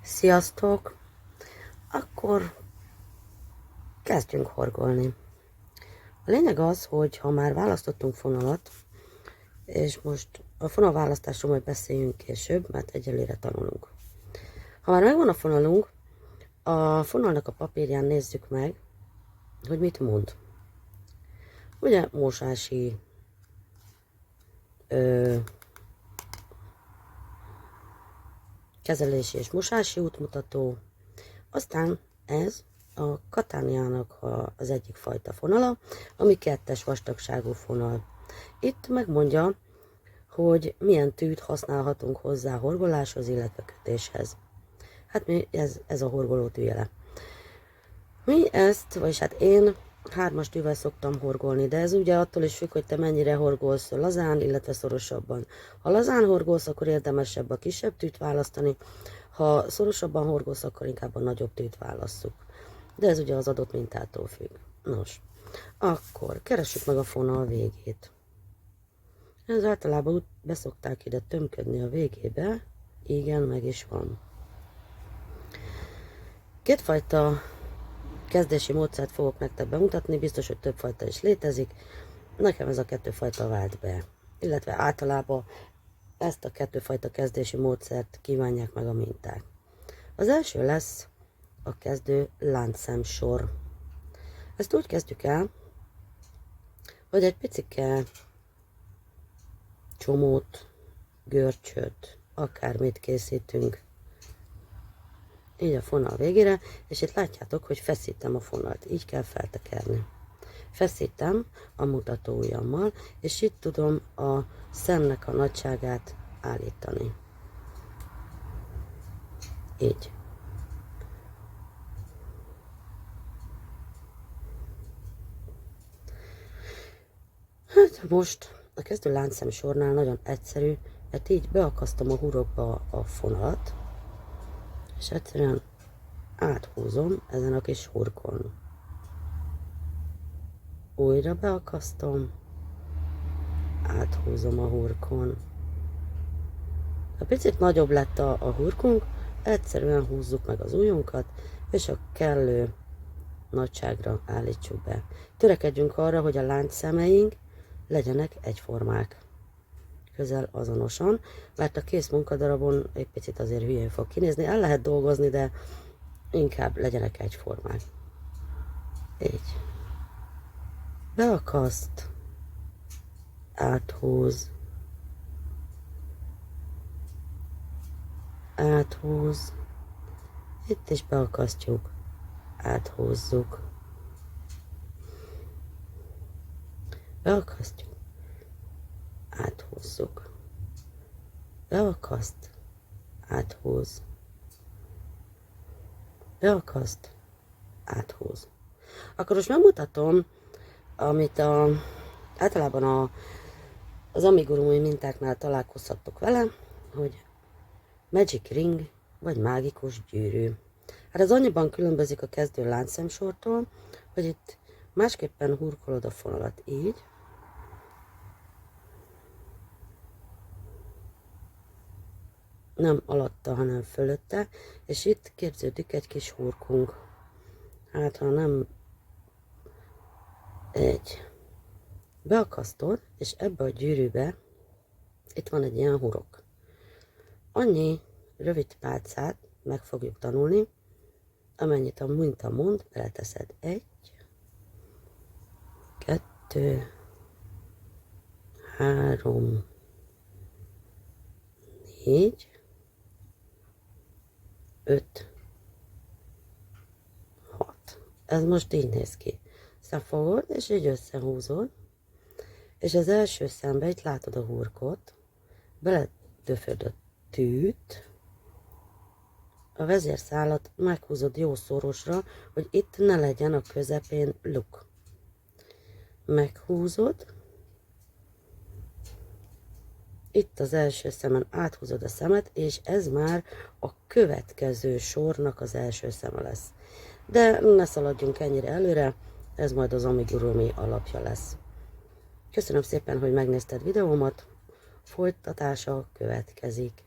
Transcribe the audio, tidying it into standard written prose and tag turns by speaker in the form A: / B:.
A: Sziasztok! Akkor kezdjünk horgolni. A lényeg az, hogy ha már választottunk fonalat, és most a fonalválasztásról majd beszéljünk később, mert egyelőre tanulunk. Ha már megvan a fonalunk, a fonalnak a papírján nézzük meg, hogy mit mond. Ugye mosási kezelési és mosási útmutató, aztán ez a Cataniának az egyik fajta fonala, ami 2-es vastagságú fonal. Itt megmondja, hogy milyen tűt használhatunk hozzá horgoláshoz, illetve kötéshez. Hát ez a horgoló tűjele. Mi ezt, vagyis hát én 3-as tűvel szoktam horgolni, de ez ugye attól is függ, hogy te mennyire horgolsz lazán, illetve szorosabban. Ha lazán horgolsz, akkor érdemesebb a kisebb tűt választani, ha szorosabban horgolsz, akkor inkább a nagyobb tűt válasszuk. De ez ugye az adott mintától függ. Nos, akkor keressük meg a fonal végét. Ez általában úgy beszokták ide tömködni a végébe. Igen, meg is van. Kétfajta kezdési módszert fogok nektek bemutatni, biztos, hogy több fajta is létezik. Nekem ez a 2 fajta vált be. Illetve általában ezt a 2 fajta kezdési módszert kívánják meg a minták. Az első lesz a kezdő láncszemsor. Ezt úgy kezdjük el, hogy egy picike csomót, görcsöt, akármit készítünk így a fonal végére, és itt látjátok, hogy feszítem a fonalt, így kell feltekerni. Feszítem a mutató ujjammal, és itt tudom a szemnek a nagyságát állítani. Így. Hát most a kezdő láncszem sornál nagyon egyszerű, mert így beakasztom a hurokba a fonalat, és egyszerűen áthúzom ezen a kis hurkon. Újra beakasztom, áthúzom a hurkon. Ha picit nagyobb lett a hurkunk, egyszerűen húzzuk meg az ujjunkat, és a kellő nagyságra állítsuk be. Törekedjünk arra, hogy a láncszemeink legyenek egyformák. Közel azonosan, mert a kész munkadarabon egy picit azért hülyén fog kinézni. El lehet dolgozni, de inkább legyenek egyformák. Így. Beakaszt, áthúz, áthúz, itt is beakasztjuk, áthúzzuk, beakasztjuk, áthúzzuk, beakaszt, áthúz, beakaszt, áthúz. Akkor most megmutatom, amit általában az amigurumi mintáknál találkozhattok vele, hogy magic ring, vagy mágikus gyűrű. Hát ez annyiban különbözik a kezdő láncszemsortól, hogy itt másképpen hurkolod a fonalat így, nem alatta, hanem fölötte, és itt képződik egy kis hurkunk. Hát ha nem egy. Beakasztod, és ebbe a gyűrűbe itt van egy ilyen hurok. Annyi rövid pálcát meg fogjuk tanulni, amennyit a minta mond, beleteszed 1, 2, 3, 4, 5, 6. Ez most így néz ki. Fogod, és így összehúzod, és az első szembe, itt látod a hurkot, beledöföd a tűt, a vezérszálat meghúzod jó szorosra, hogy itt ne legyen a közepén luk. Meghúzod, itt az első szemen áthúzod a szemet, és ez már a következő sornak az első szeme lesz. De ne szaladjunk ennyire előre, ez majd az amigurumi alapja lesz. Köszönöm szépen, hogy megnézted videómat, folytatása következik.